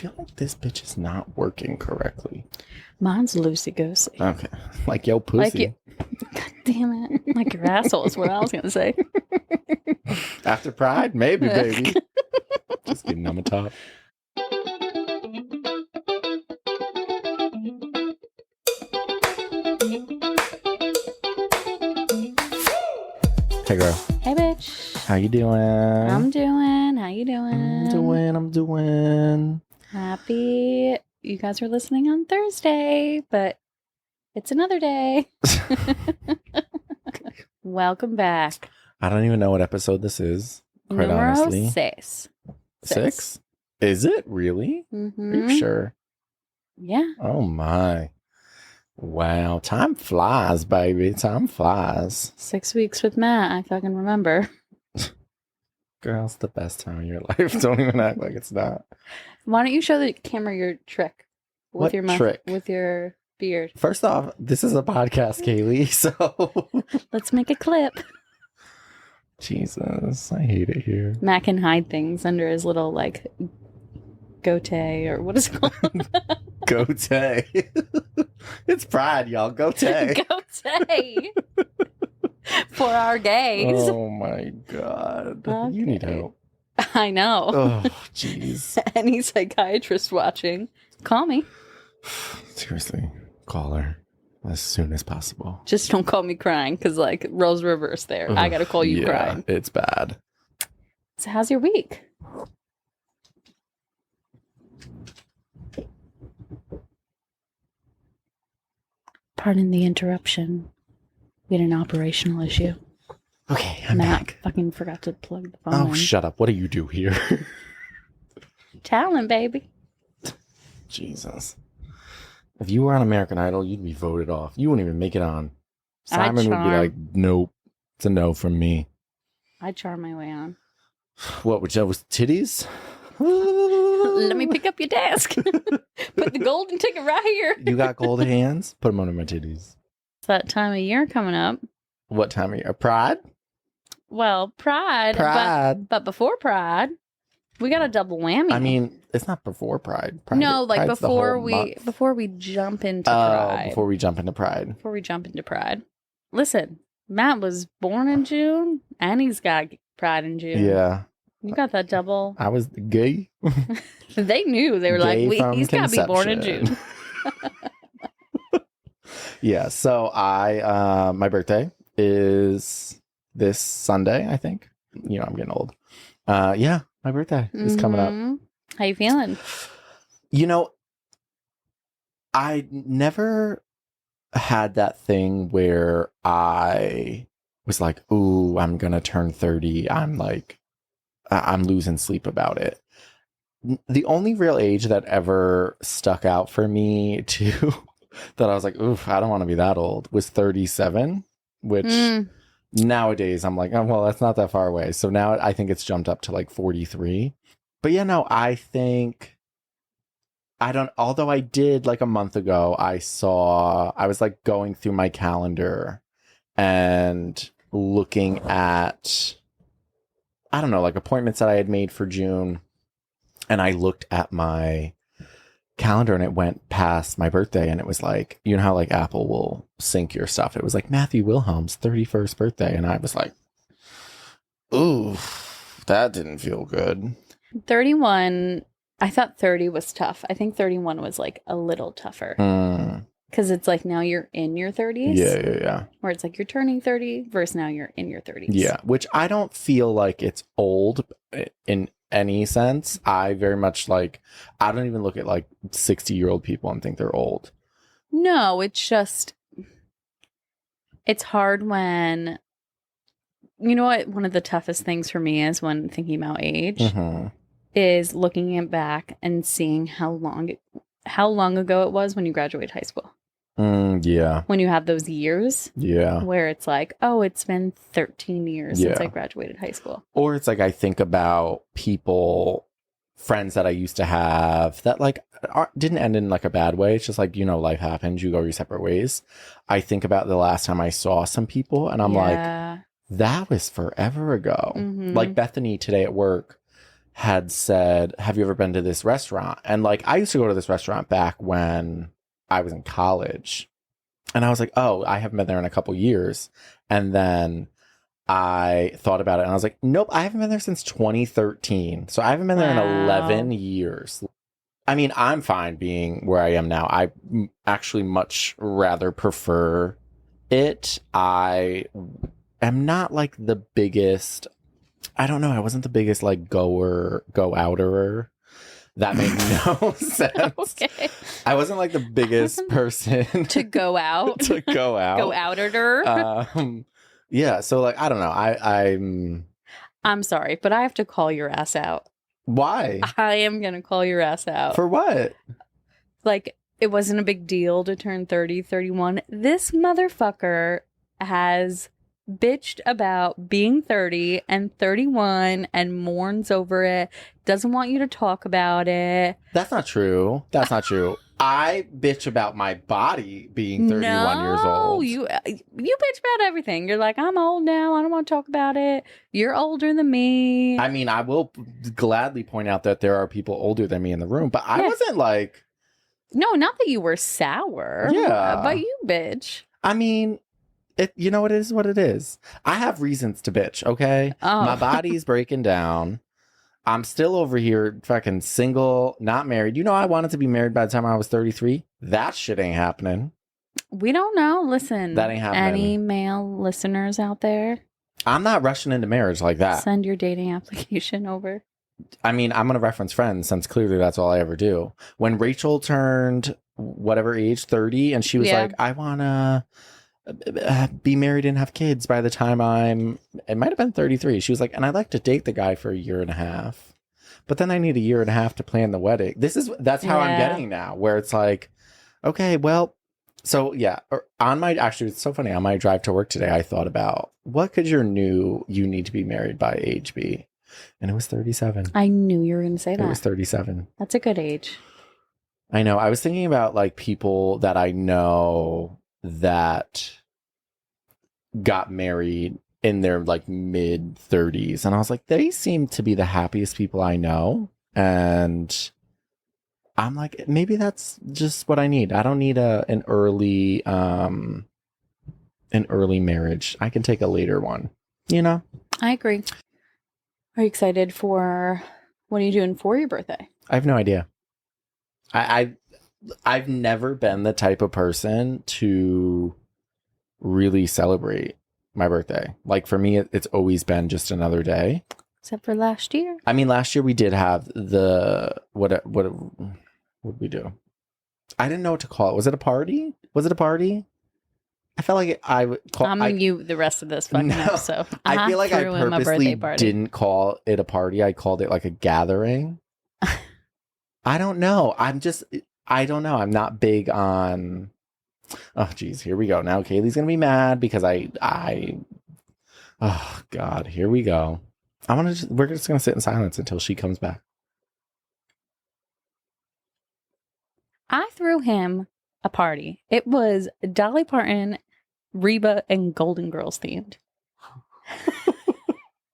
feel like this bitch is not working correctly. Mine's loosey-goosey. Okay. Like, yo, pussy. God damn it. Like your asshole is what I was going to say. After Pride? Maybe, baby. Just kidding. I'm a top. Hey, girl. Hey, bitch. How you doing? I'm doing. How you doing? I'm doing. Happy you guys are listening on Thursday, but it's another day. Welcome back. I don't even know what episode this is, quite Numero honestly. Six. Six? Is it really? Mm-hmm. Are you sure? Yeah. Oh, my. Wow. Time flies, baby. Time flies. 6 weeks with Matt. I fucking remember. Girl, it's the best time of your life. Don't even act like it's not. Why don't you show the camera your trick? What your trick? With your beard. First off, this is a podcast, Kaylee, so... Let's make a clip. Jesus, I hate it here. Matt can hide things under his little, like, goatee, or what is it called? Goatee. It's Pride, y'all. Goatee. Goatee. For our gays. Oh, my God. Okay. You need help. I know. Oh, jeez. Any psychiatrist watching, call me. Seriously, call her as soon as possible. Just don't call me crying, because, like, roles reverse there. I gotta call you crying. It's bad. So how's your week? Pardon the interruption. We had an operational issue. Okay, I'm Matt back. fucking forgot to plug the phone Oh, in. shut up. What do you do here? Talent, baby. Jesus. If you were on American Idol, you'd be voted off. You wouldn't even make it on. Simon would be like, nope, it's a no from me. I'd charm my way on. What, which that was titties? Let me pick up your desk. Put the golden ticket right here. You got golden hands? Put them under my titties. It's that time of year coming up. What time of year? Pride? Well, Pride. Pride. But before Pride, we got a double whammy. I mean, it's not before Pride. No, like Pride's the before whole month. before we jump into Pride. Before we jump into Pride. Before we jump into Pride. Listen, Matt was born in June, and he's got Pride in June. Yeah. You got that double. I was gay. They knew. They were Gay like, he's got to be born in conception. June. Yeah, so my birthday is this Sunday, I think. You know, I'm getting old. Yeah, my birthday is coming up. How you feeling? You know, I never had that thing where I was like, ooh, I'm going to turn 30. I'm losing sleep about it. The only real age that ever stuck out for me too, that I was like, oof, I don't want to be that old, was 37, which nowadays I'm like, oh, well, that's not that far away. So now I think it's jumped up to like 43. But yeah, no, I think although I did like a month ago, I was like going through my calendar and looking at, I don't know, like appointments that I had made for June. And I looked at my calendar and it went past my birthday. And it was like, you know how like Apple will sync your stuff. It was like Matthew Wilhelm's 31st birthday. And I was like, ooh, that didn't feel good. 31, I thought 30 was tough. I think 31 was like a little tougher. Because it's like now you're in your 30s. Yeah. Where it's like you're turning 30 versus now you're in your 30s. Yeah, which I don't feel like it's old in any sense. I very much like, I don't even look at like 60-year-old people and think they're old. No, it's just, it's hard when, you know what, one of the toughest things for me is when thinking about age is looking it back and seeing how long ago it was when you graduated high school. Yeah. When you have those years. Yeah. Where it's like, oh, it's been 13 years since I graduated high school. Or it's like I think about friends that I used to have that like didn't end in like a bad way. It's just like, you know, life happens. You go your separate ways. I think about the last time I saw some people and I'm like, that was forever ago. Like Bethany today at work, had said, have you ever been to this restaurant? And like, I used to go to this restaurant back when I was in college. And I was like, oh, I haven't been there in a couple years. And then I thought about it and I was like, nope, I haven't been there since 2013. So I haven't been there in 11 years. I mean, I'm fine being where I am now. I actually much rather prefer it. I am not like the biggest, I don't know, I wasn't the biggest like go outerer. That made no sense. Okay. I wasn't like the biggest person to go out. to go out. Go outer. Yeah, so like I don't know. I'm sorry, but I have to call your ass out. Why? I am gonna call your ass out. For what? Like, it wasn't a big deal to turn 30, 31. This motherfucker has bitched about being 30 and 31 and mourns over it, doesn't want you to talk about it. That's not true. That's not true. I bitch about my body being 31 years old. You bitch about everything. You're like, I'm old now. I don't want to talk about it. You're older than me. I mean, I will gladly point out that there are people older than me in the room, but I wasn't like... No, not that you were sour. Yeah. But you bitch. I mean... you know, it is what it is. I have reasons to bitch, okay? Oh. My body's breaking down. I'm still over here fucking single, not married. You know, I wanted to be married by the time I was 33. That shit ain't happening. We don't know. Listen. That ain't happening. Any male listeners out there? I'm not rushing into marriage like that. Send your dating application over. I mean, I'm going to reference Friends since clearly that's all I ever do. When Rachel turned whatever age, 30, and she was like, I want to... be married and have kids by the time it might have been 33. She was like, and I'd like to date the guy for a year and a half, but then I need a year and a half to plan the wedding. That's how I'm getting now, where it's like, okay, well, so yeah, actually, it's so funny. On my drive to work today, I thought about what could your new you need to be married by age be? And it was 37. I knew you were going to say that. It was 37. That's a good age. I know. I was thinking about like people that I know that got married in their like mid 30s, and I was like, they seem to be the happiest people I know, and I'm like, maybe that's just what I need. I don't need an early marriage. I can take a later one, you know. I agree. Are you excited for what are you doing for your birthday? I have no idea. I've never been the type of person to really celebrate my birthday. Like for me, it's always been just another day. Except for last year. I mean, last year we did have what did we do? I didn't know what to call it. Was it a party? Was it a party? I felt like I would call. I'm you the rest of this fucking episode. I feel like I purposely didn't call it a party. I called it like a gathering. I don't know. I don't know. I'm not big on... Oh, geez. Here we go. Now Kaylee's going to be mad because oh, God. Here we go. We're just going to sit in silence until she comes back. I threw him a party. It was Dolly Parton, Reba, and Golden Girls themed.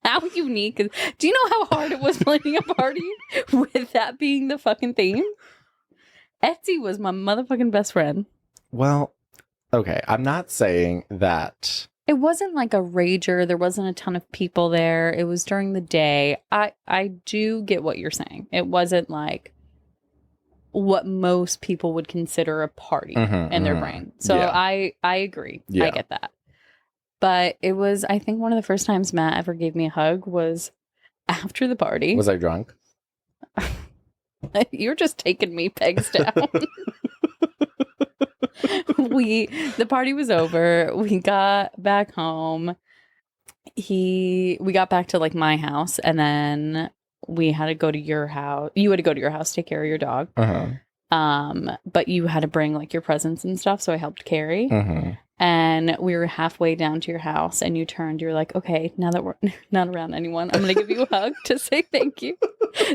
How unique. Do you know how hard it was planning a party with that being the fucking theme? Etsy was my motherfucking best friend. Well, okay. I'm not saying that. It wasn't like a rager. There wasn't a ton of people there. It was during the day. I do get what you're saying. It wasn't like what most people would consider a party in their brain. So yeah. I agree. Yeah. I get that. But it was, I think one of the first times Matt ever gave me a hug was after the party. Was I drunk? You're just taking me pegs down. The party was over. We got back home. We got back to like my house, and then we had to go to your house. You had to go to your house, take care of your dog. But you had to bring like your presents and stuff, so I helped carry. And we were halfway down to your house, and you turned. You're like, okay, now that we're not around anyone, I'm gonna give you a hug to say thank you.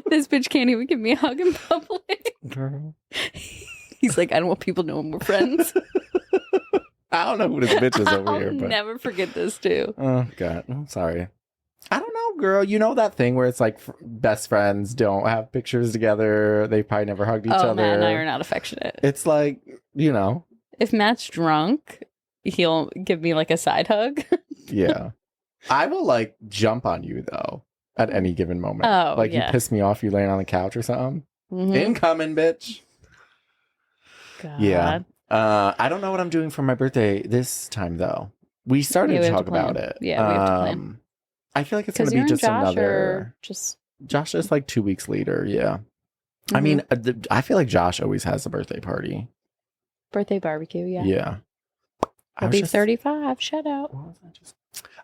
This bitch can't even give me a hug in public. Girl. He's like, I don't want people knowing we're friends. I don't know who this bitch is over here. I'll never forget this too. Oh God, I'm sorry. I don't know. girl. You know that thing where it's like best friends don't have pictures together. They probably never hugged each other. Matt and I are not affectionate. It's like, you know. If Matt's drunk, he'll give me like a side hug. Yeah. I will like jump on you though at any given moment. Oh, like yeah. you piss me off, you laying on the couch or something. Mm-hmm. Incoming, bitch. God. Yeah. I don't know what I'm doing for my birthday this time though. We started to talk about it. Yeah, we have to plan. I feel like it's going to be just another. Josh is like 2 weeks later. Yeah. Mm-hmm. I mean, I feel like Josh always has a birthday party. Birthday barbecue, yeah. Yeah. I'll be 35. Shout out.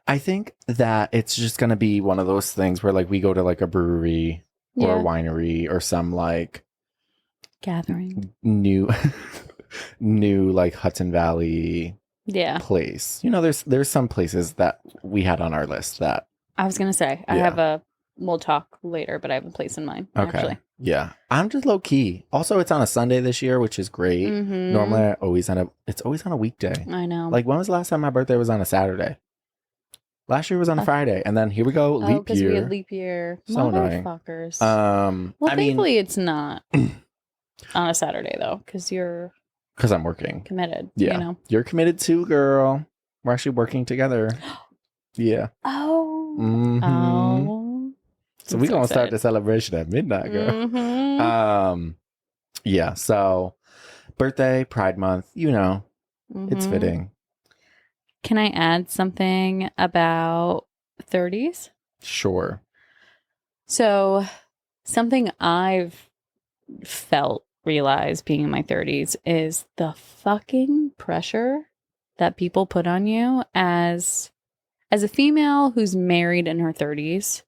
I think that it's just going to be one of those things where like we go to like a brewery or a winery or some like gathering. New like Hudson Valley place. You know, there's some places that we had on our list that I was gonna say we'll talk later, but I have a place in mind. Okay. Actually. Yeah. I'm just low key. Also, it's on a Sunday this year, which is great. Mm-hmm. Normally it's always on a weekday. I know. Like when was the last time my birthday was on a Saturday? Last year was on a Friday, and then here we go, leap year. Because we had leap year. So annoying. Motherfuckers. Thankfully it's not on a Saturday though, because I'm working. Committed. Yeah. You know? You're committed too, girl. We're actually working together. Yeah. Oh. Mm-hmm. Oh. So we're going to start the celebration at midnight, girl. Mm-hmm. Yeah. So birthday, Pride Month, you know, it's fitting. Can I add something about 30s? Sure. So something I've realized being in my 30s is the fucking pressure that people put on you as a female who's married in her 30s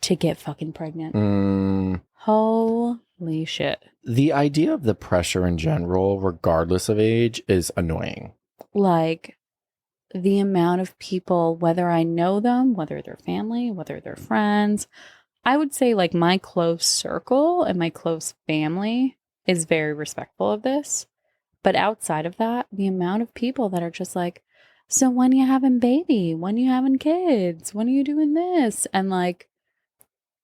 to get fucking pregnant. Holy shit. The idea of the pressure in general, regardless of age, is annoying. Like the amount of people, whether I know them, whether they're family, whether they're friends, I would say like my close circle and my close family is very respectful of this. But outside of that, the amount of people that are just like, so when are you having baby? When are you having kids? When are you doing this? And like,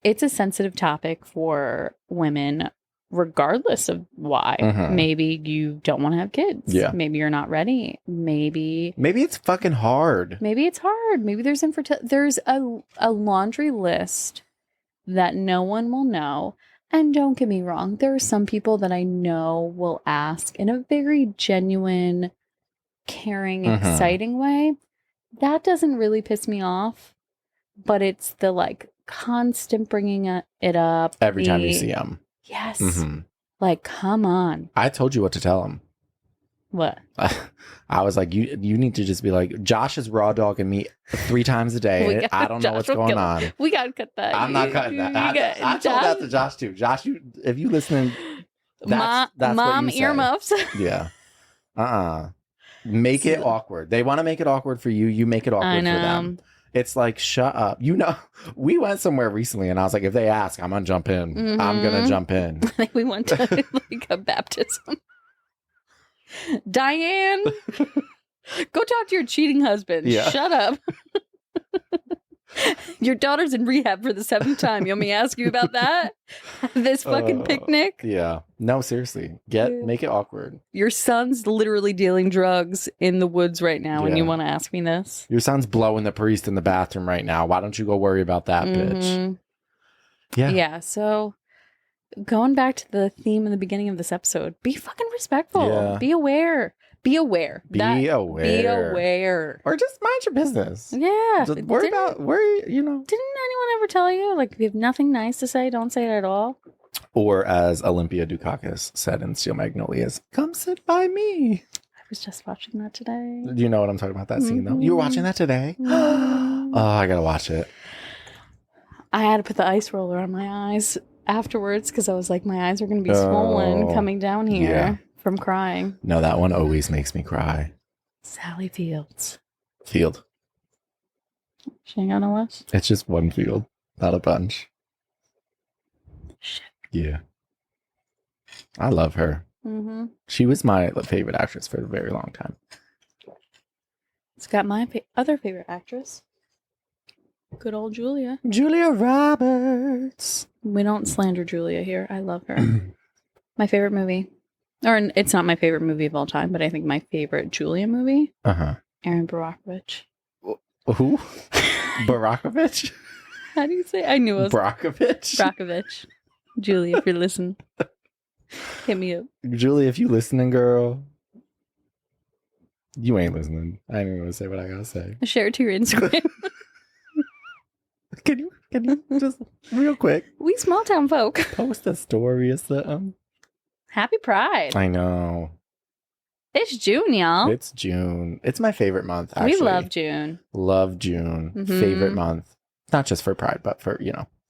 it's a sensitive topic for women, regardless of why. Mm-hmm. Maybe you don't want to have kids. Yeah. Maybe you're not ready. Maybe it's fucking hard. Maybe it's hard. Maybe there's there's a laundry list that no one will know. And don't get me wrong, there are some people that I know will ask in a very genuine, caring, exciting way. That doesn't really piss me off, but it's the like constant bringing it up every time you see them. Yes. Mm-hmm. Like, come on. I told you what to tell them. What? I was like, you need to just be like, Josh is raw dogging me 3 times a day. I don't know what's going on. We got to cut that. I'm not cutting that. I told that to Josh too. Josh, if you listening, that's mom what you earmuffs. Say. Yeah. Make it awkward. They want to make it awkward for you. You make it awkward for them. It's like, shut up. You know, we went somewhere recently and I was like, if they ask, I'm going to jump in. Mm-hmm. I'm going to jump in. We went to like a baptism. Diane, go talk to your cheating husband. Yeah. Shut up. Your daughter's in rehab for the 7th time. You want me to ask you about that? This fucking picnic? Yeah. No, seriously. Make it awkward. Your son's literally dealing drugs in the woods right now, and you want to ask me this? Your son's blowing the priest in the bathroom right now. Why don't you go worry about that, bitch? Yeah. Yeah, so going back to the theme in the beginning of this episode, be fucking respectful. Yeah. Be aware. Be aware. Be aware. Or just mind your business. Yeah. Just worry about Didn't anyone ever tell you, like, if you have nothing nice to say, don't say it at all? Or as Olympia Dukakis said in Steel Magnolias, come sit by me. I was just watching that today. Do you know what I'm talking about, that scene, though? You were watching that today? Oh, I gotta watch it. I had to put the ice roller on my eyes afterwards because I was like, my eyes are going to be swollen coming down here from crying. No, that one always makes me cry. Sally Field. She ain't got no less? It's just one field, not a bunch. Shit. Yeah. I love her. Mm-hmm. She was my favorite actress for a very long time. It's got my other favorite actress. Good old Julia. Julia Roberts. We don't slander Julia here. I love her. My favorite movie. Or it's not my favorite movie of all time, but I think my favorite Julia movie. Uh-huh. Aaron Brockovich. Who? Barakovich? How do you say? I knew it was Brockovich? Brockovich. Julia, if you're listening, hit me up. Julie, if you listening, girl. You ain't listening. I ain't even gonna say what I gotta say. Share it to your Instagram. Can you just real quick We small town folk. post a story or something? Happy Pride. I know. It's June, y'all. It's June. It's my favorite month, actually. We love June. Love June. Mhm. Favorite month. Not just for Pride, but for,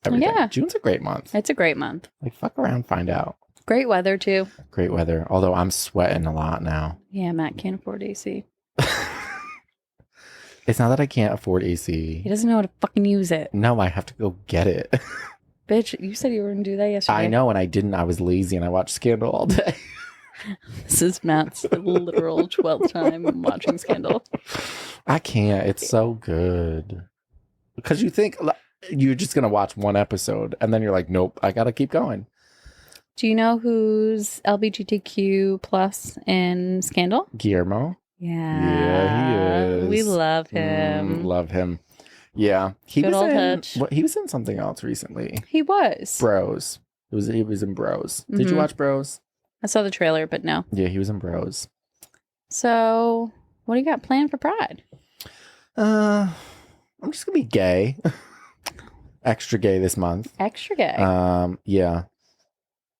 everything. Yeah. June's a great month. It's a great month. Like, fuck around, find out. Great weather, too. Great weather. Although I'm sweating a lot now. Yeah, Matt can't afford AC. It's not that I can't afford He AC. doesn't know how to fucking use it. No, I have to go get it. Bitch, you said you were going to do that yesterday. I know, and I didn't. I was lazy, and I watched Scandal all day. This is Matt's literal 12th time watching Scandal. I can't. It's so good. Because you think you're just going to watch one episode, and then you're like, nope, I got to keep going. Do you know who's LGBTQ plus in Scandal? Guillermo? Yeah. he is. We love him. Love him. Yeah. He Good was old in Hutch. he was in something else recently. He was. Bros. He was in Bros. Did you Mhm. watch Bros? I saw the trailer, but no. Yeah, he was in Bros. So, what do you got planned for Pride? I'm just gonna be gay. Extra gay this month. Extra gay. Yeah.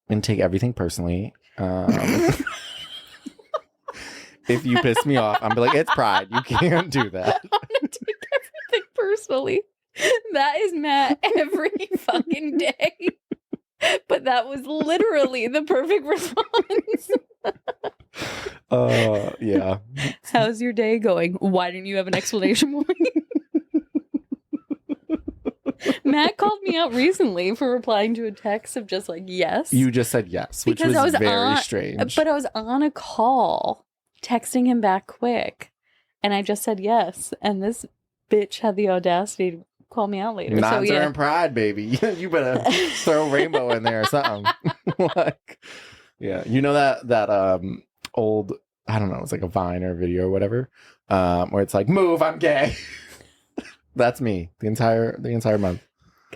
And take everything personally. If you piss me off, I'm be like, it's Pride. You can't do that. I'm gonna take everything personally. That is Matt every fucking day. But that was literally the perfect response. Yeah. How's your day going? Why didn't you have an explanation point? Matt called me out recently for replying to a text of just like, yes. You just said yes, which Because was, I was very strange. But I was on a call texting him back quick. And I just said yes. And this bitch had the audacity to call me out later. Not so, during yeah. Pride, baby. You better throw rainbow in there or something. Like, yeah, you know that old, I don't know, it's like a Vine or video or whatever, where it's like, move, I'm gay. That's me the entire month.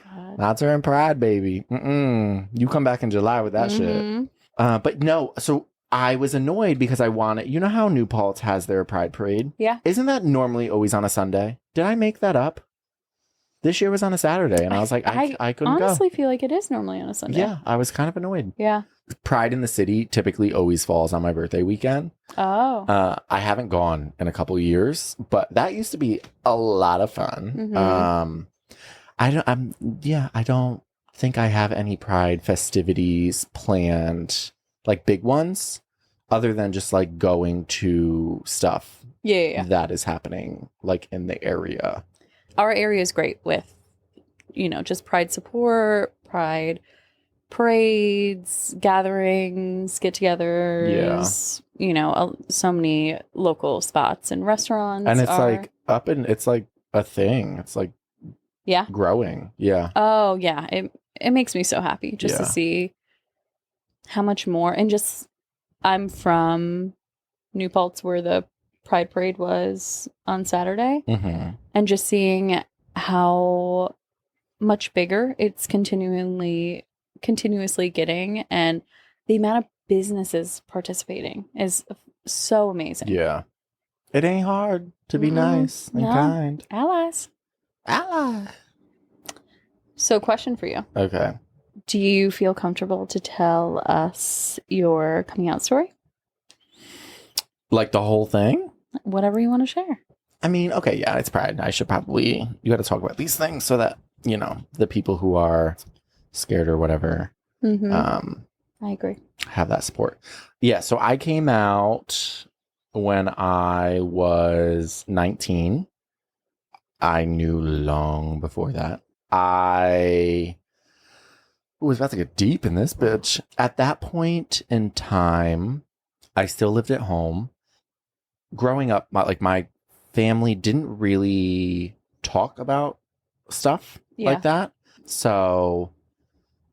God. Not during Pride, baby. You come back in July with that shit. But no, so I was annoyed because I wanted, you know how New Paltz has their Pride Parade? Yeah. Isn't that normally always on a Sunday? Did I make that up? This year was on a Saturday, and I was like, I couldn't honestly feel like it is normally on a Sunday. Yeah, I was kind of annoyed. Yeah. Pride in the City typically always falls on my birthday weekend. Oh. I haven't gone in a couple years, but that used to be a lot of fun. Mhm. I don't think I have any Pride festivities planned, like big ones, other than just like going to stuff Yeah. that is happening like in the area. Our area is great with, just Pride support, Pride parades, gatherings, get-togethers. So many local spots and restaurants. And it's it's like a thing. It's like growing. Yeah. Oh yeah. It makes me so happy just to see how much more. And just, I'm from New Paltz where the Pride Parade was on Saturday. Mm-hmm. And just seeing how much bigger it's continuously getting, and the amount of businesses participating is so amazing. Yeah. It ain't hard to be nice and kind. Allies. So, question for you. Okay. Do you feel comfortable to tell us your coming out story? Like the whole thing? Whatever you want to share. I mean, okay, yeah, it's Pride. I should probably, you got to talk about these things so that, the people who are scared or whatever, I agree. have that support. Yeah, so I came out when I was 19. I knew long before that. I was about to get deep in this, bitch. At that point in time, I still lived at home. Growing up, my family didn't really talk about stuff like that. So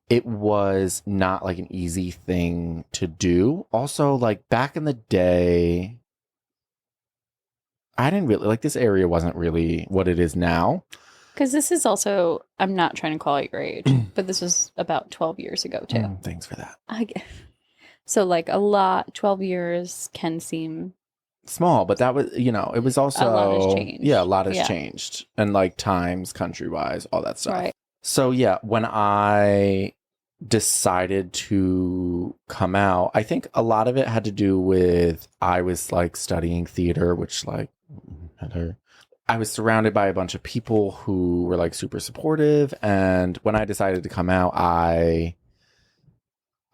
it was not like an easy thing to do. Also, like back in the day, I didn't really like this area wasn't really what it is now. Because this is also, I'm not trying to call it your age, but this was about 12 years ago too. Thanks for that. So like 12 years can seem small, but that was, it was also a lot has changed. Yeah, a lot has changed. And like times, country wise, all that stuff. Right. So yeah, when I decided to come out, I think a lot of it had to do with I was like studying theater, which like I was surrounded by a bunch of people who were like super supportive. And when I decided to come out, I'm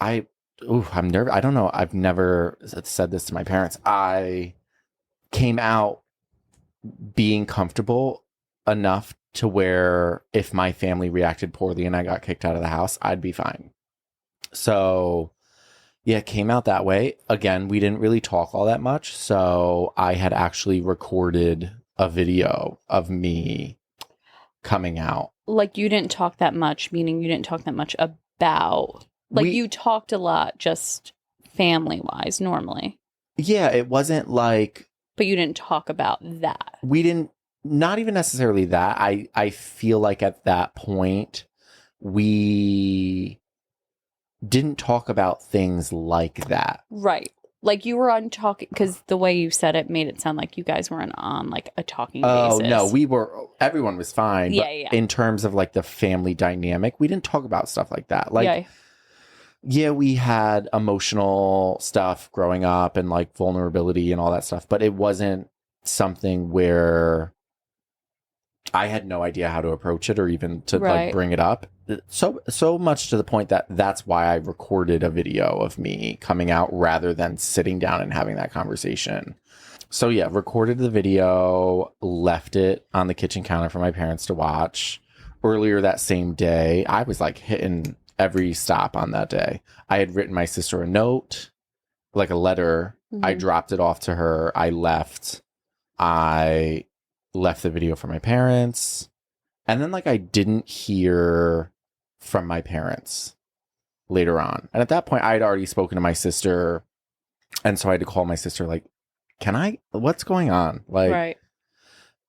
nervous. I don't know. I've never said this to my parents. I came out being comfortable enough to where if my family reacted poorly and I got kicked out of the house, I'd be fine. So yeah, it came out that way. Again, we didn't really talk all that much. So I had actually recorded a video of me coming out. Like you didn't talk that much, meaning you didn't talk that much about, like you talked a lot just family wise normally. Yeah, it wasn't like. But you didn't talk about that. We didn't, not even necessarily that. I feel like at that point, we didn't talk about things like that. Right. Like you were on talking, because the way you said it made it sound like you guys weren't on like a talking basis. Oh, no, everyone was fine. Yeah, but in terms of like the family dynamic, we didn't talk about stuff like that. Like, yeah, we had emotional stuff growing up and like vulnerability and all that stuff, but it wasn't something where I had no idea how to approach it or even to like bring it up. So much to the point that that's why I recorded a video of me coming out rather than sitting down and having that conversation. So yeah, recorded the video, left it on the kitchen counter for my parents to watch. Earlier that same day, I was like hitting every stop on that day. I had written my sister a note, like a letter. Mm-hmm. I dropped it off to her. I left the video for my parents. And then like I didn't hear from my parents later on. And at that point I had already spoken to my sister. And so I had to call my sister like, what's going on? Like,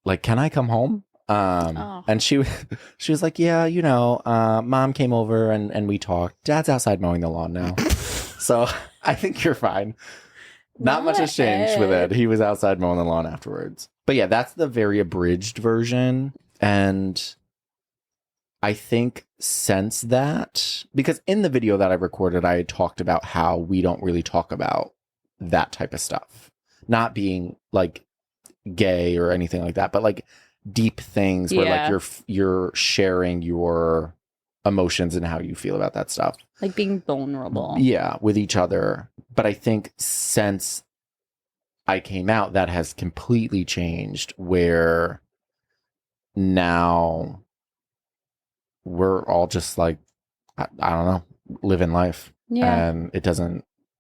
like, can I come home? And she was like, yeah, mom came over and we talked. Dad's outside mowing the lawn now. So I think you're fine. Not much has changed with it. He was outside mowing the lawn afterwards. But yeah, that's the very abridged version. And I think since that, because in the video that I recorded, I had talked about how we don't really talk about that type of stuff. Not being like gay or anything like that, but like deep things where like you're sharing your emotions and how you feel about that stuff, like being vulnerable with each other. But I think since I came out, that has completely changed, where now we're all just like I don't know, living life, and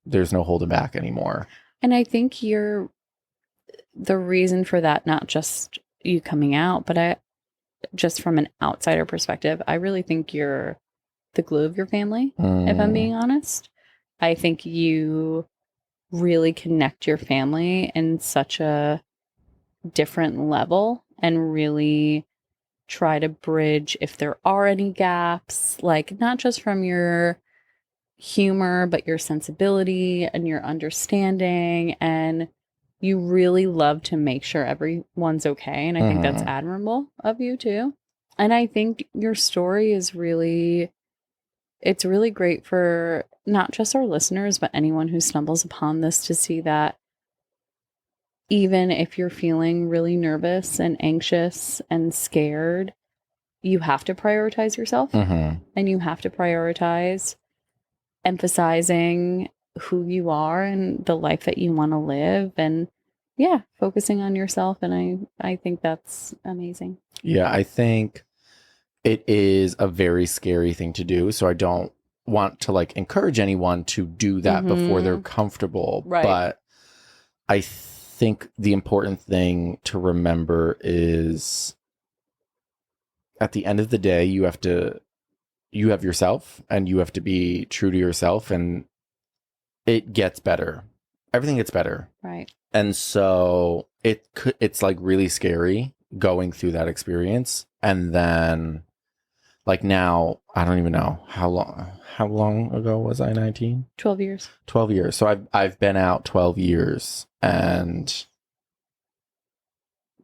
there's no holding back anymore. And I think the reason for that, not just you coming out, but just from an outsider perspective, I really think you're the glue of your family, if I'm being honest. I think you really connect your family in such a different level and really try to bridge if there are any gaps, like not just from your humor, but your sensibility and your understanding. And you really love to make sure everyone's okay. And I think that's admirable of you too. And I think your story is it's really great for not just our listeners, but anyone who stumbles upon this to see that even if you're feeling really nervous and anxious and scared, you have to prioritize yourself and you have to prioritize emphasizing who you are and the life that you want to live, and focusing on yourself. And I think that's amazing. Yeah, I think it is a very scary thing to do. So I don't want to like encourage anyone to do that before they're comfortable. Right. But I think the important thing to remember is at the end of the day, you have yourself, and you have to be true to yourself, and it gets better. Everything gets better. Right. And so it's like really scary going through that experience. And then like now, I don't even know how long ago was I 19? 12 years. 12 years. So I've been out 12 years, and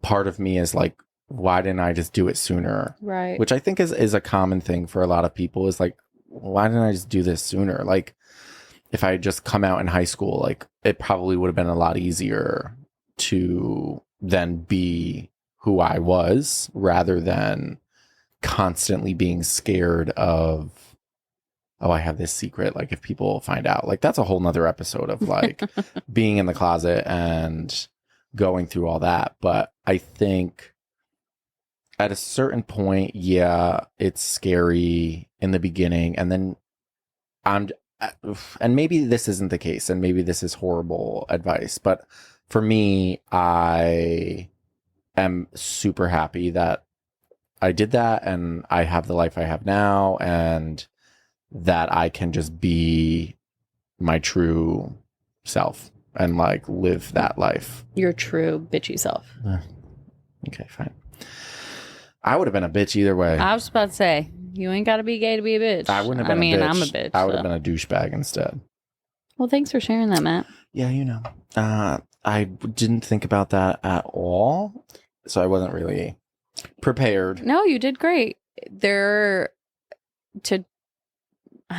part of me is like, why didn't I just do it sooner? Right. Which I think is a common thing for a lot of people, is like, why didn't I just do this sooner? Like, if I had just come out in high school, like, it probably would have been a lot easier to then be who I was, rather than constantly being scared of, oh, I have this secret. Like, if people find out, like, that's a whole nother episode of like being in the closet and going through all that. But I think at a certain point, yeah, it's scary in the beginning. And then and maybe this isn't the case, and maybe this is horrible advice, but for me, I am super happy that I did that, and I have the life I have now, and that I can just be my true self and like live that life. Your true bitchy self. Okay, fine. I would have been a bitch either way. I was about to say, you ain't got to be gay to be a bitch. I wouldn't have been a bitch. I'm a bitch. I would have been a douchebag instead. Well, thanks for sharing that, Matt. Yeah, you know. I didn't think about that at all, so I wasn't really prepared. No, you did great. I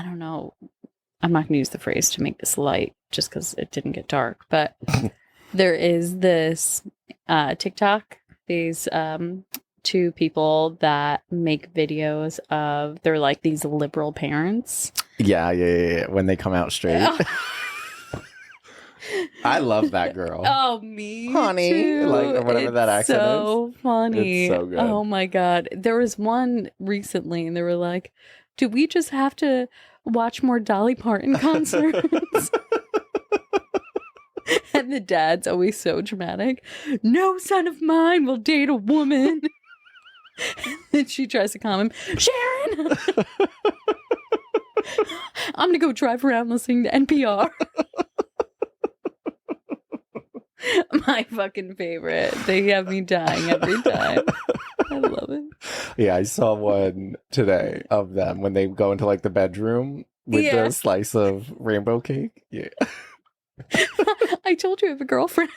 don't know. I'm not going to use the phrase to make this light just because it didn't get dark, but there is this TikTok, these two people that make videos of, they're like these liberal parents. Yeah. When they come out straight. I love that girl. Oh, me honey, too. like, or whatever that accent so funny. It's so good. Oh my god, there was one recently, and they were like, "Do we just have to watch more Dolly Parton concerts?" And the dad's always so dramatic. "No son of mine will date a woman." And she tries to calm him. "Sharon, I'm gonna go drive around listening to NPR." My fucking favorite. They have me dying every time. I love it. Yeah, I saw one today of them when they go into like the bedroom with the slice of rainbow cake. Yeah. I told you I have a girlfriend.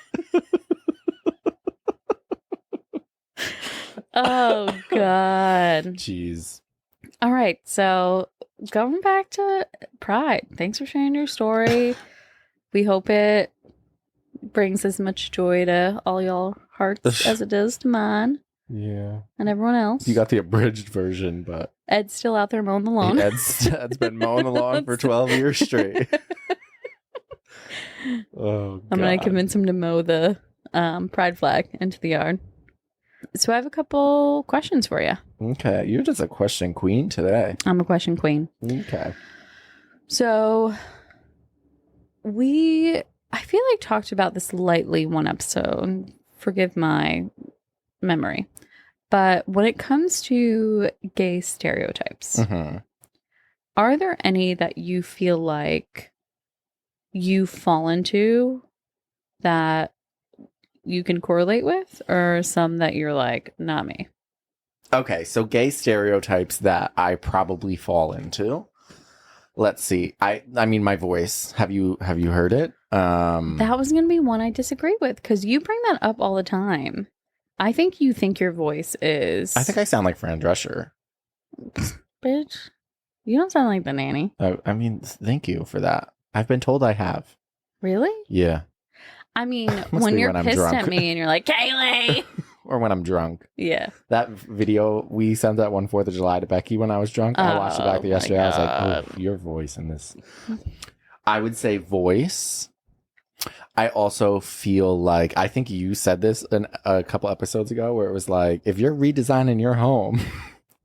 Oh, God. Jeez. All right. So going back to Pride, thanks for sharing your story. We hope it brings as much joy to all y'all hearts as it does to mine. Yeah. And everyone else. You got the abridged version, but Ed's still out there mowing the lawn. Ed's been mowing the lawn for 12 years straight. Oh, God. I'm going to convince him to mow the pride flag into the yard. So I have a couple questions for you. Okay. You're just a question queen today. I'm a question queen. Okay. So I feel like talked about this lightly one episode. Forgive my memory. But when it comes to gay stereotypes, are there any that you feel like you fall into that you can correlate with, or some that you're like, not me? Okay, so gay stereotypes that I probably fall into. Let's see. I mean, my voice. Have you heard it? That was going to be one I disagree with, because you bring that up all the time. I think you think your voice is... I think I sound like Fran Drescher. Bitch, you don't sound like the nanny. I mean, thank you for that. I've been told I have. Really? Yeah. I mean, when you're pissed at me and you're like, Kaylee! Or when I'm drunk. Yeah. That video, we sent that one 4th of July to Becky when I was drunk. I watched it back yesterday. I was like, oh, your voice in this. I would say voice. I also feel like, I think you said this a couple episodes ago, where it was like, if you're redesigning your home,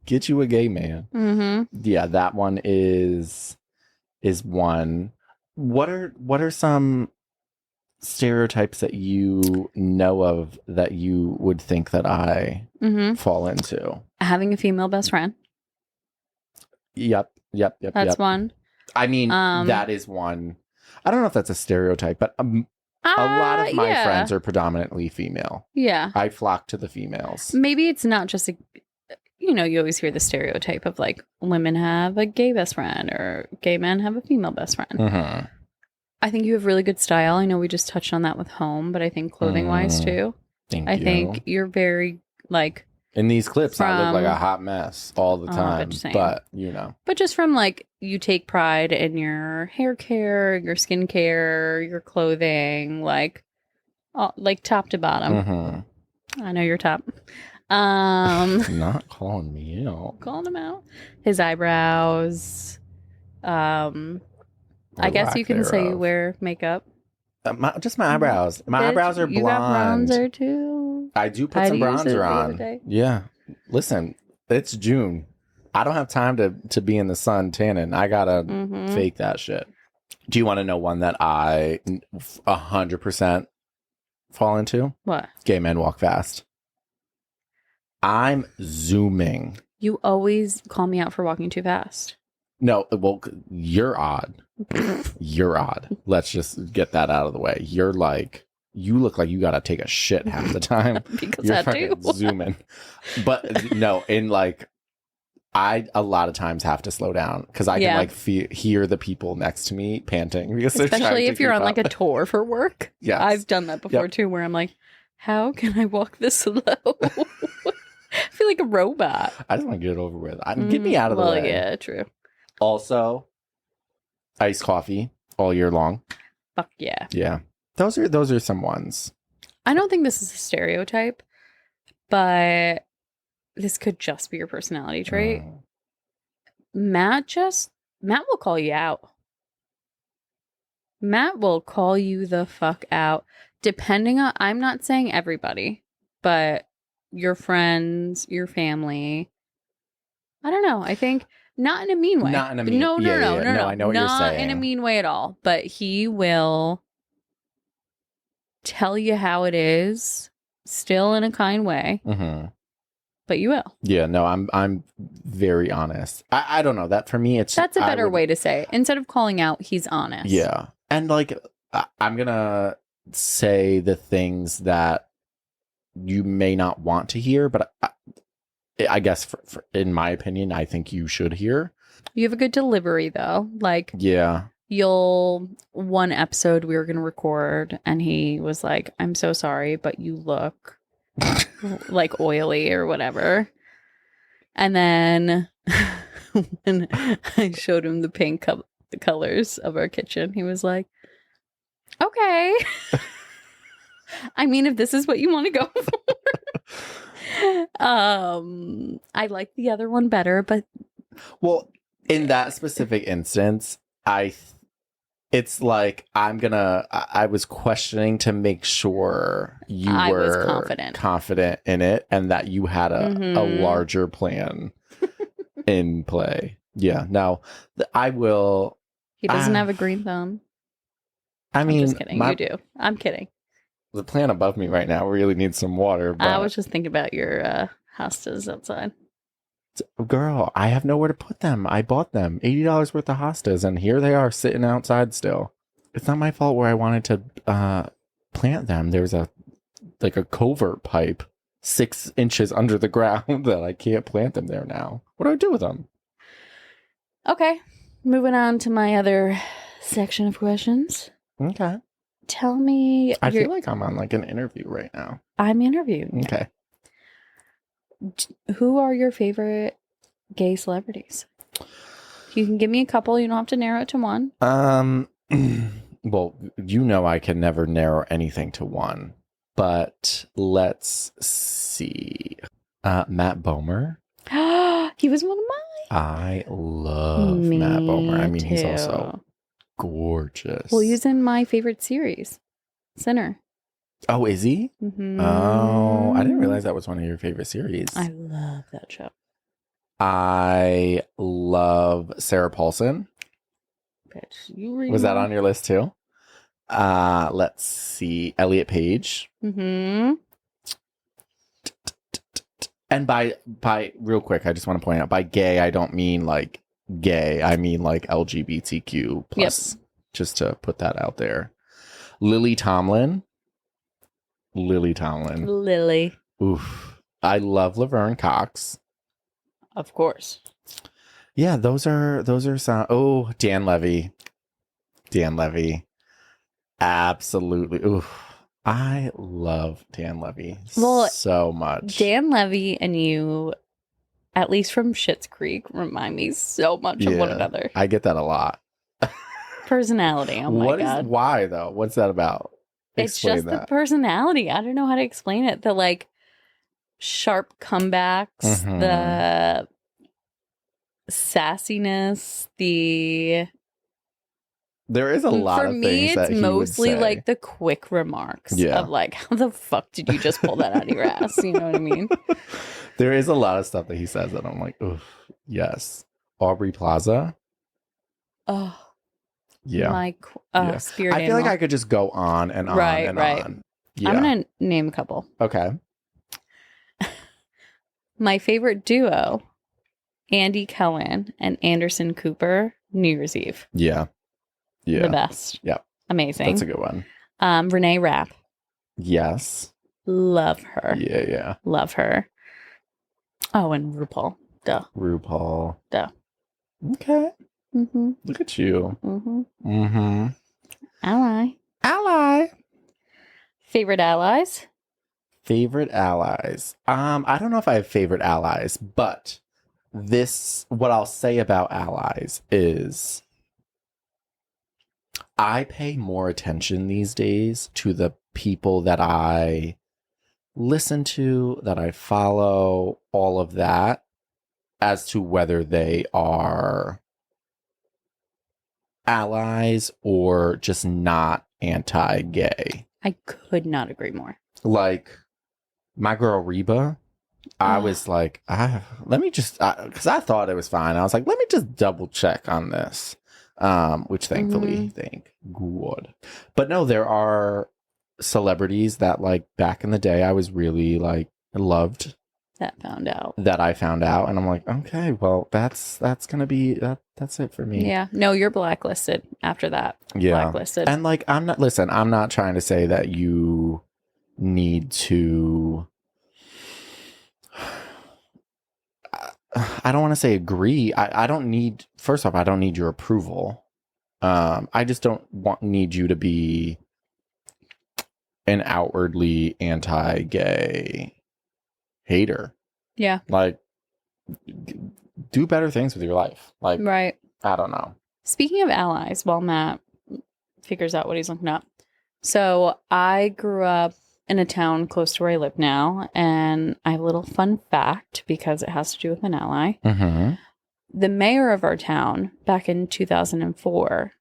get you a gay man. Mm-hmm. Yeah, that one is one. What are some stereotypes that you know of that you would think that I fall into? Having a female best friend. Yep. That's one. I mean, that is one. I don't know if that's a stereotype, but a lot of my friends are predominantly female. Yeah. I flock to the females. Maybe it's not just you always hear the stereotype of like women have a gay best friend or gay men have a female best friend. Mm-hmm. I think you have really good style. I know we just touched on that with home, but I think clothing wise too. Thank I you. think you're very like in these clips, I look like a hot mess all the time. But But just from like you take pride in your hair care, your skin care, your clothing, like top to bottom. Mm-hmm. I know you're top. Not calling me out. Calling him out. His eyebrows. I guess you can say you wear makeup. Just my eyebrows. My eyebrows are blonde. You got bronzer too. I do put some bronzer on. Yeah. Listen, it's June. I don't have time to be in the sun tanning. I gotta fake that shit. Do you want to know one that I 100% fall into? What? Gay men walk fast. I'm zooming. You always call me out for walking too fast. No, well, you're odd. You're odd. Let's just get that out of the way. You look like you gotta take a shit half the time. Because you're I do. Zooming. But no, I a lot of times have to slow down because I can hear the people next to me panting because especially if you're on like a tour for work. Yeah, I've done that before too, where I'm like, how can I walk this slow? I feel like a robot. I just want to get it over with. Get me out of the way. Well, yeah, true. Also, iced coffee all year long. Fuck yeah. Yeah. Those are some ones. I don't think this is a stereotype, but this could just be your personality trait. Matt will call you out. Matt will call you the fuck out. Depending on, I'm not saying everybody, but your friends, your family. I don't know. I think not in a mean way. Not in a mean way. No. No, I know what you're saying. Not in a mean way at all. But he will tell you how it is, still in a kind way. Mm-hmm. But you will. Yeah, no, I'm very honest. I don't know. That for me, that's a better way to say it. Instead of calling out, he's honest. Yeah. And like, I'm going to say the things that you may not want to hear, but I guess in my opinion, I think you should hear. You have a good delivery though. Like, yeah. One episode we were going to record and he was like, I'm so sorry, but you look like oily or whatever. And then when I showed him the pink the colors of our kitchen, he was like, okay. I mean, if this is what you want to go for. I like the other one better, but well, in that specific instance, it's like I was questioning to make sure you were confident in it and that you had a larger plan in play. Yeah. Now, I will. He doesn't have a green thumb. I'm just kidding. You do. I'm kidding. The plant above me right now really needs some water. But I was just thinking about your hostas outside. Girl, I have nowhere to put them. I bought them $80 worth of hostas, and here they are sitting outside still. It's not my fault where I wanted to plant them. There's a covert pipe 6 inches under the ground that I can't plant them there now. What do I do with them? Okay, moving on to my other section of questions. Okay. Tell me. I feel like I'm on like an interview right now. I'm interviewing. Okay. Who are your favorite gay celebrities? You can give me a couple. You don't have to narrow it to one. Well, I can never narrow anything to one. But let's see. Matt Bomer. He was one of mine. I love Matt Bomer. I mean, he's also gorgeous. Well, he's in my favorite series, Sinner. Oh, is he? Mm-hmm. Oh, I didn't realize that was one of your favorite series. I love that show. I love Sarah Paulson. Bitch, you read was that on your list too? Let's see. Elliot Page. Mm-hmm. And by real quick, I just want to point out, by gay, I don't mean like gay. I mean like LGBTQ plus. Yep. Just to put that out there. Lily Tomlin. Lily. Oof. I love Laverne Cox. Of course. Yeah, those are sound. Oh, Dan Levy. Absolutely. Oof. I love Dan Levy so much. Dan Levy and you, at least from Schitt's Creek, remind me so much of one another. I get that a lot. Personality. Oh my God. Why though? What's that about? Explain the personality. I don't know how to explain it. The like sharp comebacks, the sassiness, there is a lot of things. For me, it's mostly like the quick remarks of like, how the fuck did you just pull that out of your ass? You know what I mean? There is a lot of stuff that he says that I'm like, oof, yes. Aubrey Plaza. Oh. Yeah. My spirit I feel like I could just go on and on and on. Yeah. I'm going to name a couple. Okay. My favorite duo, Andy Cohen and Anderson Cooper, New Year's Eve. Yeah. The best. Yeah. Amazing. That's a good one. Renee Rapp. Yes. Love her. Yeah. Love her. Oh, and RuPaul. Duh. Okay. Mm-hmm. Look at you. Mm-hmm. Ally. Favorite allies? I don't know if I have favorite allies, but what I'll say about allies is I pay more attention these days to the people that I listen to, that I follow, all of that, as to whether they are allies or just not anti-gay. I could not agree more. Like my girl Reba, I was like, let me just, because I thought it was fine. I was like, let me just double check on this, which thankfully, thank God. But no, there are celebrities that like back in the day I was really like loved. That I found out, and I'm like, okay, well, that's gonna be that's it for me. Yeah, no, you're blacklisted after that. Yeah, blacklisted. And like, I'm not trying to say that you need to. I don't want to say agree. I don't need. First off, I don't need your approval. I just don't need you to be an outwardly anti-gay hater. Yeah. Like, do better things with your life. Like, right. I don't know. Speaking of allies, while Matt figures out what he's looking up. So I grew up in a town close to where I live now, and I have a little fun fact because it has to do with an ally. Mm-hmm. The mayor of our town back in 2004,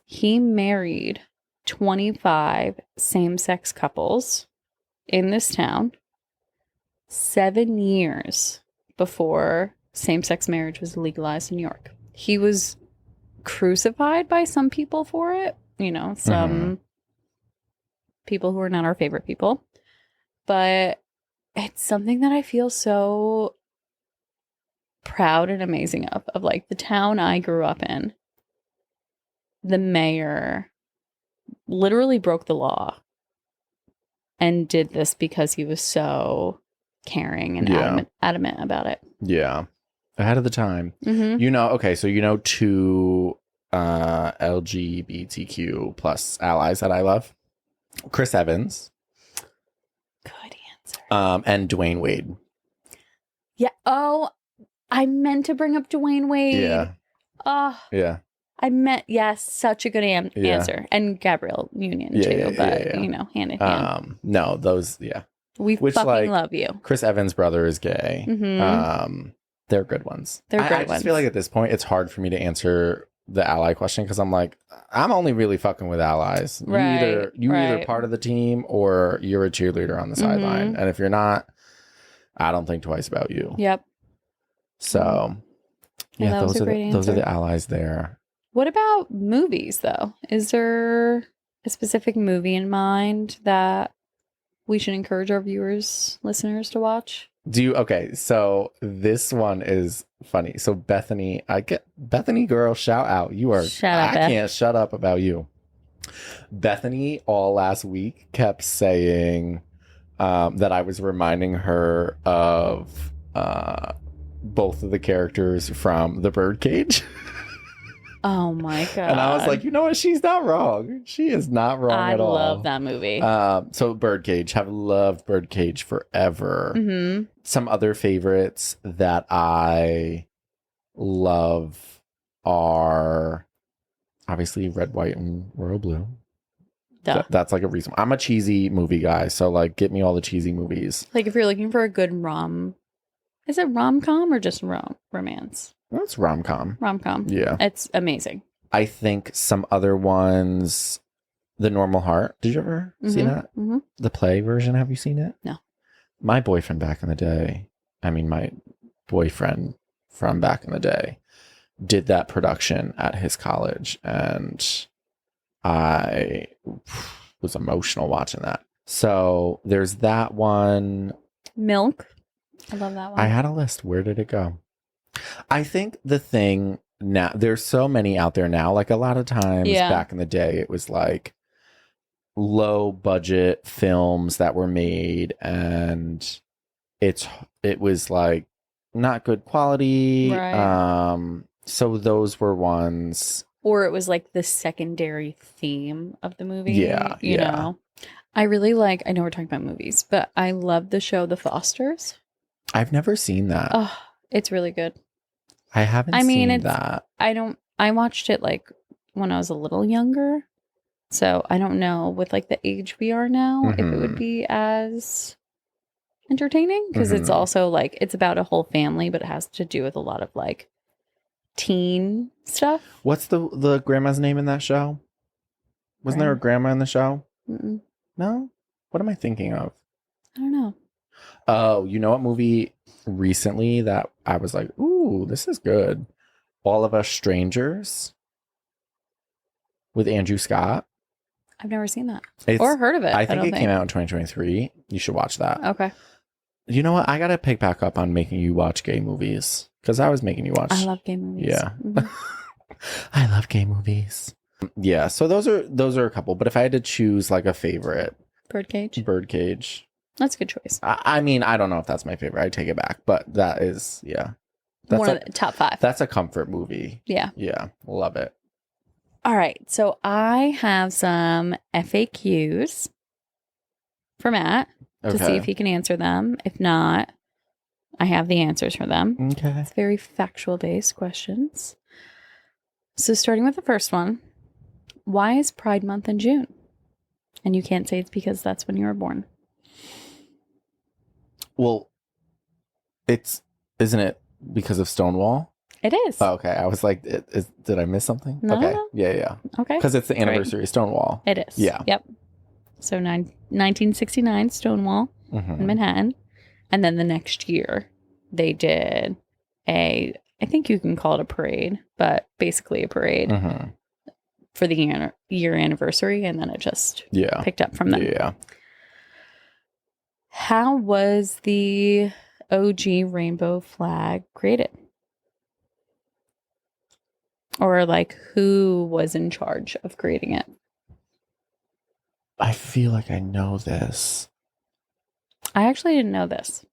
he married 25 same-sex couples in this town 7 years before same-sex marriage was legalized in New York. He was crucified by some people for it, some people who are not our favorite people. But it's something that I feel so proud and amazing of like the town I grew up in. The mayor literally broke the law and did this because he was so caring and adamant about it. Yeah. Ahead of the time. Mm-hmm. Okay, so two LGBTQ plus allies that I love. Chris Evans. Good answer. And Dwayne Wade. Yeah. Oh, I meant to bring up Dwayne Wade. Yeah. Oh. Yeah. Yes, such a good answer. And Gabrielle Union too, but hand in hand. No, those, We fucking love you. Chris Evans' brother is gay. Mm-hmm. They're good ones. I just feel like at this point it's hard for me to answer the ally question because I'm like, I'm only really fucking with allies. Right, you either part of the team or you're a cheerleader on the sideline. And if you're not, I don't think twice about you. Yep. So those are the allies there. What about movies though? Is there a specific movie in mind that we should encourage our listeners to watch? Okay, so this one is funny. So Bethany, Bethany girl, shout out. Shut up, I Beth. can't shut up about you. Bethany all last week kept saying that I was reminding her of both of the characters from The Birdcage. Oh my God. And I was like, you know what? She's not wrong. She is not wrong at all. I love that movie. So Birdcage, have loved Birdcage forever. Mm-hmm. Some other favorites that I love are obviously Red, White, and Royal Blue. That's like a reason. I'm a cheesy movie guy, so like get me all the cheesy movies. Like if you're looking for a good is it rom-com or just romance? Well, it's rom-com. Rom-com. Yeah. It's amazing. I think some other ones, The Normal Heart. Did you ever see that? Mm-hmm. The play version, have you seen it? No. My boyfriend back in the day, my boyfriend from back in the day did that production at his college, and I was emotional watching that. So there's that one. Milk. I love that one. I had a list. Where did it go? I think the thing now, there's so many out there now. Like a lot of times back in the day, it was like low budget films that were made, and it was like not good quality. Right. So those were ones. Or it was like the secondary theme of the movie. Yeah. You know? I really I know we're talking about movies, but I love the show The Fosters. I've never seen that. Oh, it's really good. I haven't seen that. I watched it like when I was a little younger. So I don't know with like the age we are now if it would be as entertaining, because it's also like it's about a whole family, but it has to do with a lot of like teen stuff. What's the grandma's name in that show? Wasn't there a grandma in the show? Mm-mm. No? What am I thinking of? I don't know. Oh, you know what movie recently that I was like, ooh, this is good? All of Us Strangers with Andrew Scott. I've never seen that or heard of it. I think it came out in 2023. You should watch that. Okay. You know what? I got to pick back up on making you watch gay movies, because I was making you watch. I love gay movies. Yeah. Mm-hmm. I love gay movies. Yeah. So those are a couple. But if I had to choose like a favorite, Birdcage. That's a good choice. I don't know if that's my favorite. I take it back. But that is, yeah. That's one of the top 5. That's a comfort movie. Yeah. Yeah. Love it. All right. So I have some FAQs for Matt to see if he can answer them. If not, I have the answers for them. Okay. It's very factual based questions. So starting with the first one, why is Pride Month in June? And you can't say it's because that's when you were born. Well, isn't it because of Stonewall? It is. Oh, okay. I was like, did I miss something? No, okay. no. Yeah. Okay. Because it's the anniversary of Stonewall. It is. Yeah. Yep. So 1969 Stonewall in Manhattan. And then the next year they did I think you can call it a parade, but basically a parade for the year anniversary. And then it just picked up from there. Yeah. How was the OG rainbow flag created? Or like who was in charge of creating it? I feel like I know this. I actually didn't know this.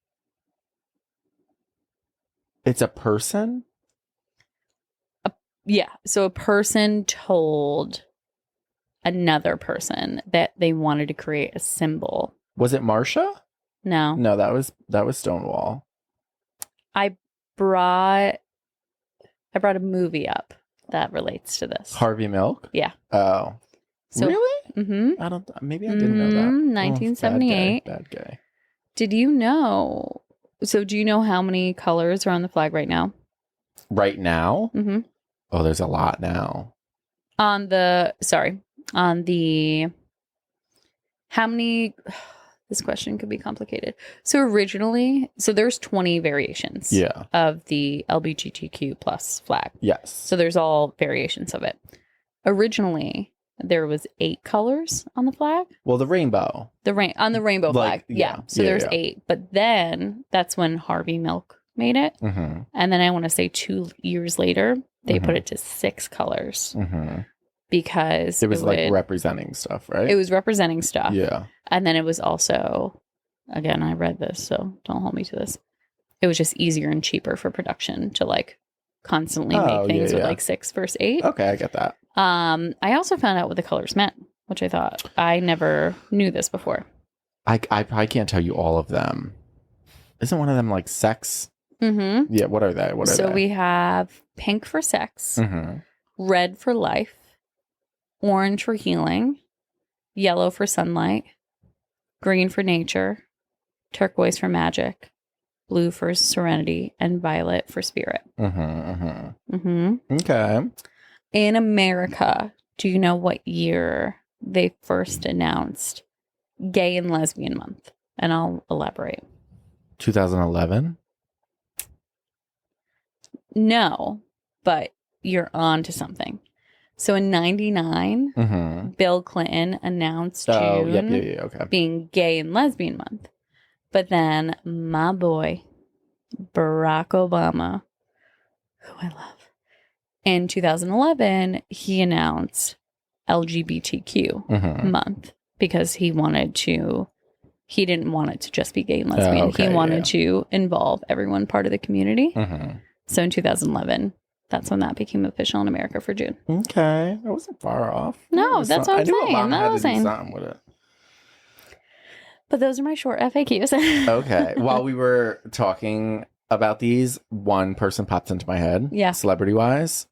It's a person? Yeah. So a person told another person that they wanted to create a symbol. Was it Marsha? No. No, that was Stonewall. I brought a movie up that relates to this. Harvey Milk? Yeah. Oh. So, really? Mm-hmm. Maybe I didn't know that. 1978. Bad guy. Did you know? So do you know how many colors are on the flag right now? Right now? Mm-hmm. Oh, there's a lot now. How many? This question could be complicated. So originally, there's 20 variations of the LGBTQ plus flag. Yes. So there's all variations of it. Originally, there was 8 colors on the flag. Well, the rainbow. On the rainbow flag. Yeah. So there's 8. But then that's when Harvey Milk made it. Mm-hmm. And then I want to say 2 years later, they put it to 6 colors. Mm-hmm. Because it was like representing stuff, right? It was representing stuff. Yeah. And then it was also, again, I read this, so don't hold me to this. It was just easier and cheaper for production to like constantly make things with like 6 versus 8. Okay, I get that. I also found out what the colors meant, which I thought I never knew this before. I probably can't tell you all of them. Isn't one of them like sex? Mm-hmm. Yeah, what are they? So we have pink for sex, red for life, orange for healing, yellow for sunlight, green for nature, turquoise for magic, blue for serenity, and violet for spirit. Okay. In America, do you know what year they first announced Gay and Lesbian Month? And I'll elaborate. 2011? No, but you're on to something. So in 99, Bill Clinton announced June being Gay and Lesbian Month. But then my boy, Barack Obama, who I love, in 2011, he announced LGBTQ month because he didn't want it to just be gay and lesbian. He wanted to involve everyone part of the community. So in 2011, that's when that became official in America for June. Okay. I wasn't far off. No, that's what I'm saying. I had to do something with it. But those are my short FAQs. Okay. While we were talking about these, one person popped into my head. Yeah. Celebrity-wise.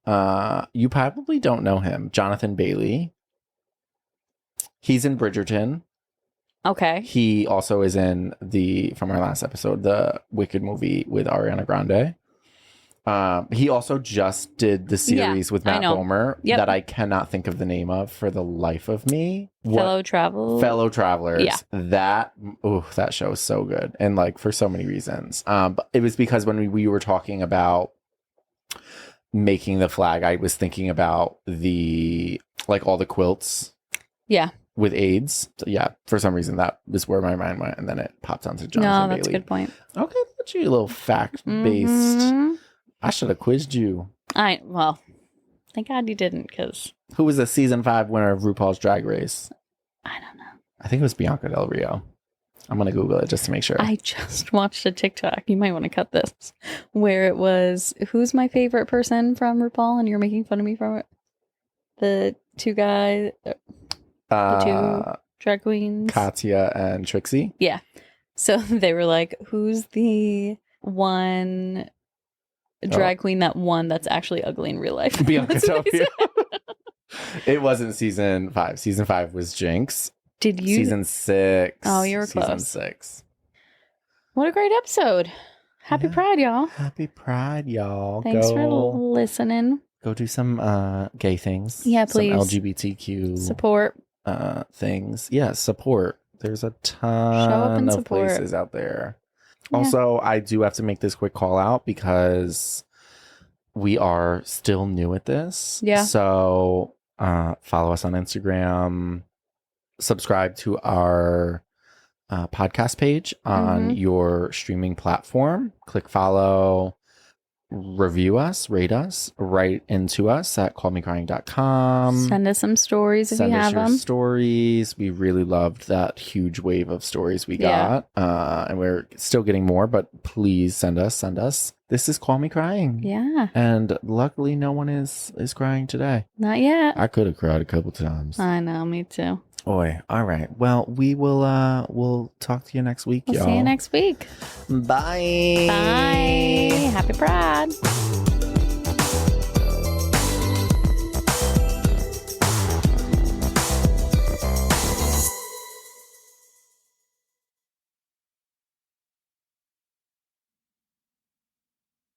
You probably don't know him. Jonathan Bailey. He's in Bridgerton. Okay. He also is in from our last episode, the Wicked movie with Ariana Grande. He also just did the series with Matt Bomer that I cannot think of the name of for the life of me. Fellow Travelers. Yeah. That show is so good. And like for so many reasons. But it was because when we were talking about making the flag, I was thinking about all the quilts. Yeah. With AIDS. So yeah, for some reason that was where my mind went, and then it popped onto Jonathan Bailey. No, that's a good point. Okay, that's you, a little fact-based. I should have quizzed you. Thank God you didn't, because... Who was the season 5 winner of RuPaul's Drag Race? I don't know. I think it was Bianca Del Rio. I'm going to Google it just to make sure. I just watched a TikTok. You might want to cut this. Where it was, who's my favorite person from RuPaul? And you're making fun of me from it. The 2 guys... The 2 drag queens. Katya and Trixie. Yeah. So they were like, who's the one drag queen that won that's actually ugly in real life? Bianca Del Rio. It wasn't season 5. Season 5 was Jinx. Did you? Season 6. Oh, you were close. Season 6. What a great episode. Happy Pride, y'all. Happy Pride, y'all. Thanks for listening. Go do some gay things. Yeah, please. Some LGBTQ. Support. Things. Yeah, support. There's a ton of places out there. Yeah. Also, I do have to make this quick call out because we are still new at this. Yeah. So follow us on Instagram. Subscribe to our podcast page on your streaming platform. Click follow. Review us, rate us, write into us at callmecrying.com. Send us some stories if you have them. Send us your stories. We really loved that huge wave of stories we got. And we're still getting more, but please send us. This is Call Me Crying. Yeah. And luckily no one is crying today. Not yet. I could have cried a couple times. I know, me too. Oy. All right. Well, we will we'll talk to you next week, y'all. See you next week. Bye. Bye. Happy Pride.